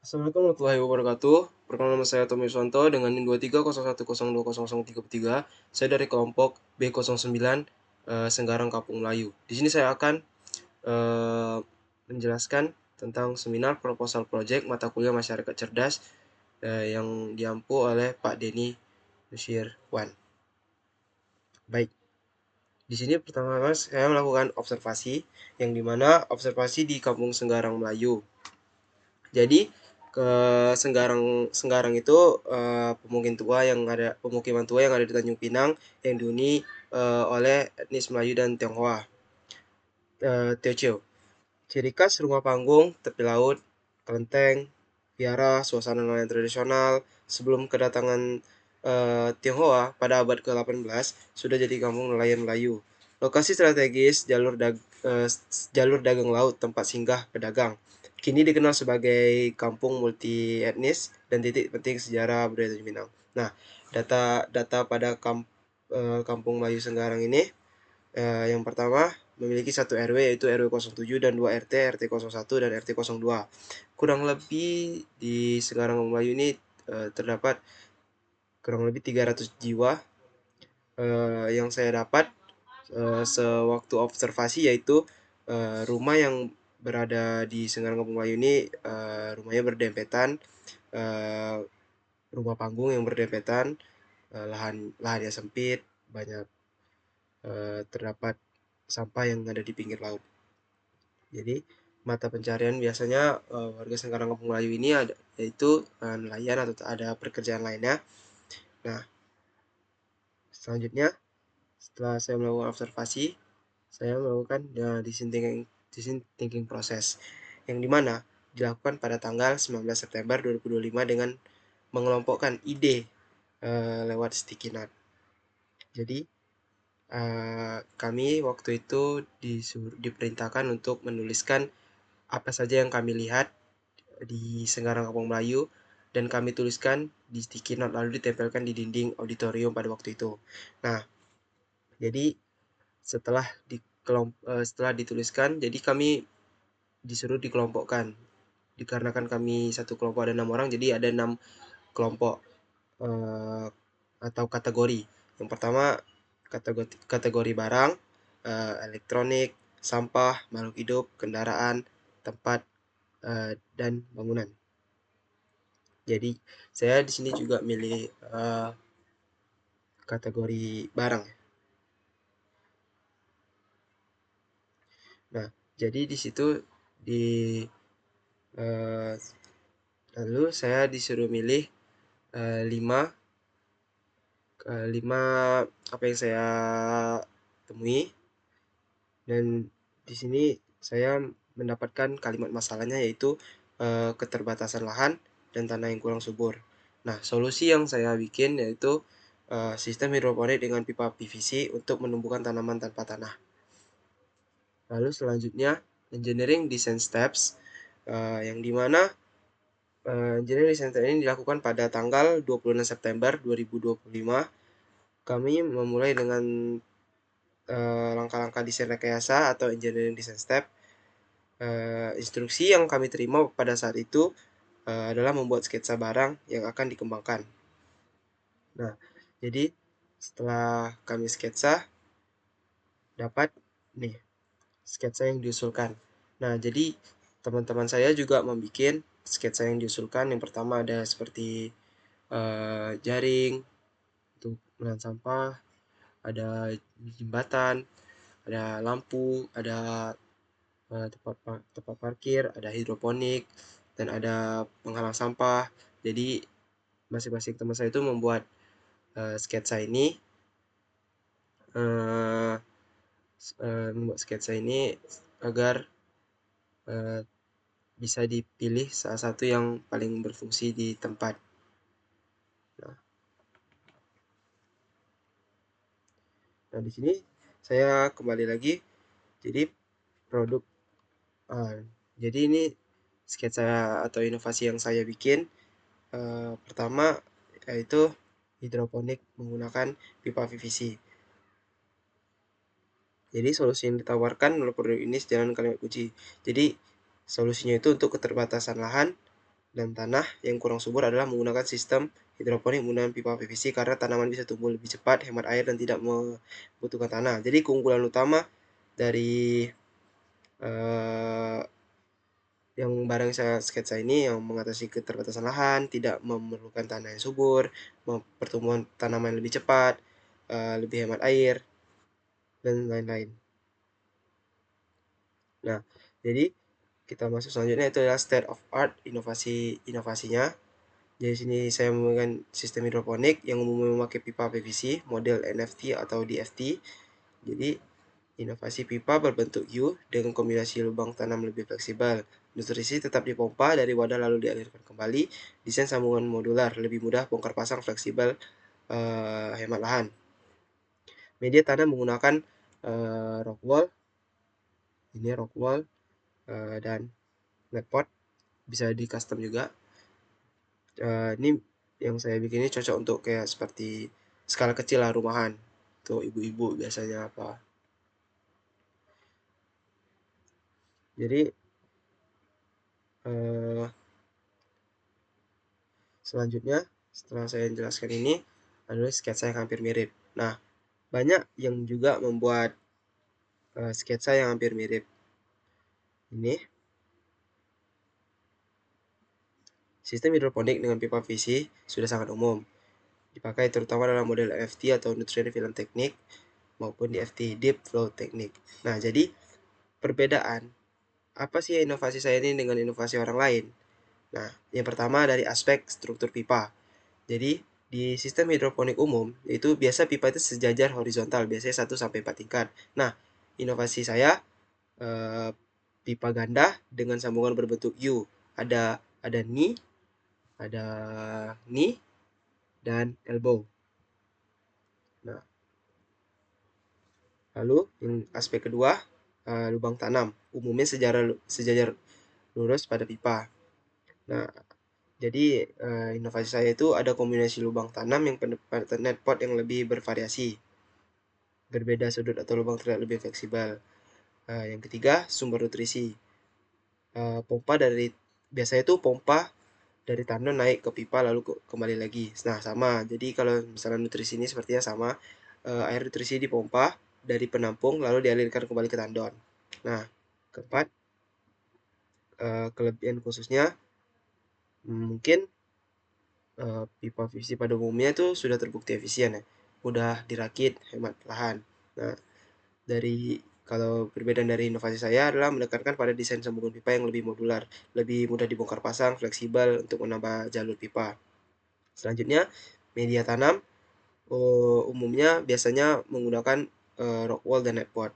Assalamualaikum warahmatullahi wabarakatuh. Perkenalkan nama saya Tommy Suwanto dengan NIM 2301020033. Saya dari kelompok B09 Senggarang Kampung Melayu. Di sini saya akan eh, menjelaskan tentang seminar proposal project mata kuliah masyarakat cerdas yang diampu oleh Pak Denny Nusirwan. Baik, di sini pertama-tama saya melakukan observasi yang dimana observasi di Kampung Senggarang Melayu. Jadi ke Senggarang Senggarang itu pemukiman tua yang ada di Tanjung Pinang yang dihuni oleh etnis Melayu dan Tionghoa. Teochew. Ciri khas rumah panggung, tepi laut, kelenteng, biara, suasana nelayan tradisional. Sebelum kedatangan Tionghoa pada abad ke-18 sudah jadi kampung nelayan Melayu. Lokasi strategis jalur dagang laut tempat singgah pedagang. Kini dikenal sebagai kampung multi etnis dan titik penting sejarah budaya Tanjung Pinang. Nah, data pada kampung Melayu Senggarang ini yang pertama memiliki satu RW yaitu RW 07 dan 2 RT, RT 01 dan RT 02. Kurang lebih di Senggarang Melayu ini terdapat kurang lebih 300 jiwa yang saya dapat sewaktu observasi, yaitu rumah yang berada di Senggarang Kampung Melayu ini rumahnya berdempetan, eh, rumah panggung yang berdempetan, lahannya sempit, banyak terdapat sampah yang ada di pinggir laut. Jadi mata pencarian biasanya warga Senggarang Kampung Melayu ini ada, yaitu nelayan atau ada pekerjaan lainnya. Nah, selanjutnya setelah saya melakukan observasi, saya melakukan design thinking proses yang dimana dilakukan pada tanggal 19 September 2025 dengan mengelompokkan ide lewat sticky note. Jadi kami waktu itu diperintahkan untuk menuliskan apa saja yang kami lihat di Senggarang Kampung Melayu dan kami tuliskan di sticky note lalu ditempelkan di dinding auditorium pada waktu itu. Nah, jadi setelah dituliskan, jadi kami disuruh dikelompokkan. Dikarenakan kami satu kelompok ada 6 orang, jadi ada 6 kelompok eh, atau kategori. Yang pertama kategori barang, elektronik, sampah, makhluk hidup, kendaraan, tempat, dan bangunan. Jadi saya di sini juga milih kategori barang. Nah, jadi di situ di eh, lalu saya disuruh milih 5 5 apa yang saya temui, dan di sini saya mendapatkan kalimat masalahnya yaitu keterbatasan lahan dan tanah yang kurang subur. Nah, solusi yang saya bikin yaitu sistem hidroponik dengan pipa PVC untuk menumbuhkan tanaman tanpa tanah. Lalu selanjutnya engineering design steps yang dimana engineering design steps ini dilakukan pada tanggal 26 September 2025. Kami memulai dengan langkah-langkah desain rekayasa atau engineering design step. Instruksi yang kami terima pada saat itu adalah membuat sketsa barang yang akan dikembangkan. Nah, jadi setelah kami sketsa, dapat nih sketsa yang diusulkan. Nah, jadi teman-teman saya juga membuat sketsa yang diusulkan. Yang pertama ada seperti jaring untuk menahan sampah, ada jembatan, ada lampu, ada tempat parkir, ada hidroponik, dan ada penghalang sampah. Jadi masing-masing teman saya itu membuat sketsa ini, uh, membuat sketsa ini agar uh, bisa dipilih salah satu yang paling berfungsi di tempat. Nah, nah di sini saya kembali lagi. Jadi produk, uh, jadi ini sketsa atau inovasi yang saya bikin. Pertama yaitu hidroponik menggunakan pipa PVC. Jadi solusi yang ditawarkan oleh produk ini sejalan kalimat kunci. Jadi solusinya itu untuk keterbatasan lahan dan tanah yang kurang subur adalah menggunakan sistem hidroponik menggunakan pipa PVC karena tanaman bisa tumbuh lebih cepat, hemat air, dan tidak membutuhkan tanah. Jadi keunggulan utama dari uh, yang barang saya sketsa ini yang mengatasi keterbatasan lahan, tidak memerlukan tanah yang subur, pertumbuhan tanaman lebih cepat, lebih hemat air, dan lain-lain. Nah, jadi kita masuk selanjutnya itu adalah state of art inovasinya. Jadi sini saya menggunakan sistem hidroponik yang umumnya memakai pipa PVC model NFT atau DFT. Jadi inovasi pipa berbentuk U dengan kombinasi lubang tanam lebih fleksibel. Nutrisi tetap dipompa dari wadah lalu dialirkan kembali. Desain sambungan modular lebih mudah bongkar pasang fleksibel, hemat lahan. Media tanam menggunakan rock wall, ini rock wall dan net pot, bisa di custom juga. Ini yang saya bikin ini cocok untuk kayak seperti skala kecil lah, rumahan tuh ibu-ibu biasanya apa. Jadi selanjutnya setelah saya jelaskan ini adalah sketsa yang hampir mirip. Nah, banyak yang juga membuat sketsa yang hampir mirip ini. Sistem hidroponik dengan pipa PVC sudah sangat umum dipakai terutama dalam model NFT atau Nutrient Film Technique maupun DFT, Deep Flow Technique. Nah, jadi perbedaan apa sih inovasi saya ini dengan inovasi orang lain? Nah, yang pertama dari aspek struktur pipa. Jadi, di sistem hidroponik umum, itu biasa pipa itu sejajar horizontal, biasanya 1 sampai 4 tingkat. Nah, inovasi saya pipa ganda dengan sambungan berbentuk U. Ada knee dan elbow. Nah, lalu yang aspek kedua, lubang tanam umumnya sejajar lurus pada pipa. Nah, jadi inovasi saya itu ada kombinasi lubang tanam yang penempatan net pot yang lebih bervariasi, berbeda sudut atau lubang terlihat lebih fleksibel. Yang ketiga, sumber nutrisi. Pompa dari biasanya itu pompa dari tandon naik ke pipa lalu kembali lagi. Nah, sama. Jadi kalau misalnya nutrisi ini sepertinya sama, air nutrisi dipompa dari penampung lalu dialirkan kembali ke tandon. Nah, keempat, kelebihan khususnya mungkin pipa PVC pada umumnya itu sudah terbukti efisien ya, mudah dirakit, hemat lahan. Nah, dari kalau perbedaan dari inovasi saya adalah menekankan pada desain sambungan pipa yang lebih modular, lebih mudah dibongkar pasang, fleksibel untuk menambah jalur pipa. Selanjutnya, media tanam umumnya biasanya menggunakan rock wall dan net pot.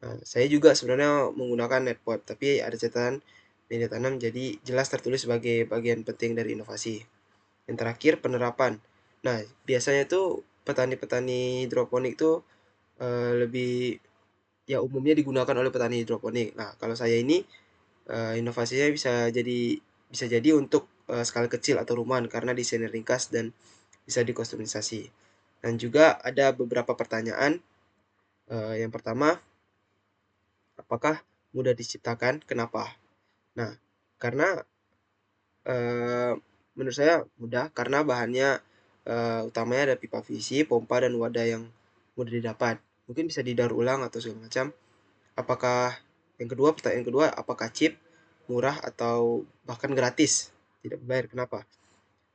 Nah, saya juga sebenarnya menggunakan net pot, tapi ada catatan media tanam jadi jelas tertulis sebagai bagian penting dari inovasi. Yang terakhir, penerapan. Nah, biasanya tuh petani-petani hidroponik tuh lebih ya umumnya digunakan oleh petani hidroponik. Nah, kalau saya ini inovasinya bisa jadi untuk skala kecil atau rumahan karena desainnya ringkas dan bisa dikustomisasi. Dan juga ada beberapa pertanyaan. Yang pertama, apakah mudah diciptakan? Kenapa? Nah, karena eh, menurut saya mudah karena bahannya utamanya ada pipa PVC, pompa, dan wadah yang mudah didapat. Mungkin bisa didaur ulang atau segala macam. Apakah pertanyaan kedua, apakah cheap, murah, atau bahkan gratis? Tidak bayar, kenapa?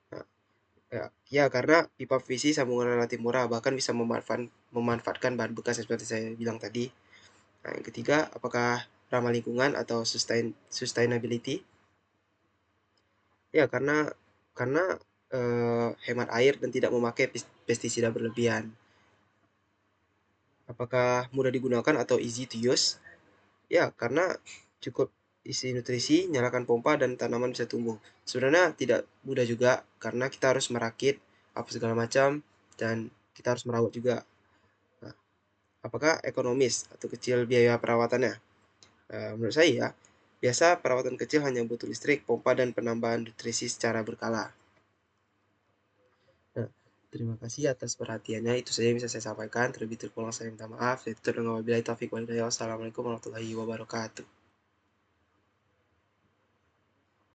Nah, ya karena pipa PVC sambungan relatif murah, bahkan bisa memanfaatkan bahan bekas seperti saya bilang tadi. Nah, yang ketiga, apakah ramah lingkungan atau sustainability? Ya, karena hemat air dan tidak memakai pestisida berlebihan. Apakah mudah digunakan atau easy to use? Ya, karena cukup isi nutrisi, nyalakan pompa, dan tanaman bisa tumbuh. Sebenarnya tidak mudah juga, karena kita harus merakit apa segala macam, dan kita harus merawat juga. Nah, apakah ekonomis atau kecil biaya perawatannya? Menurut saya ya, biasa perawatan kecil hanya butuh listrik, pompa, dan penambahan nutrisi secara berkala. Nah, terima kasih atas perhatiannya. Itu saja yang bisa saya sampaikan. Terlebih kurang saya minta maaf. Itu dengan wabillahi taufiq wal hidayah. Wassalamualaikum warahmatullahi wabarakatuh.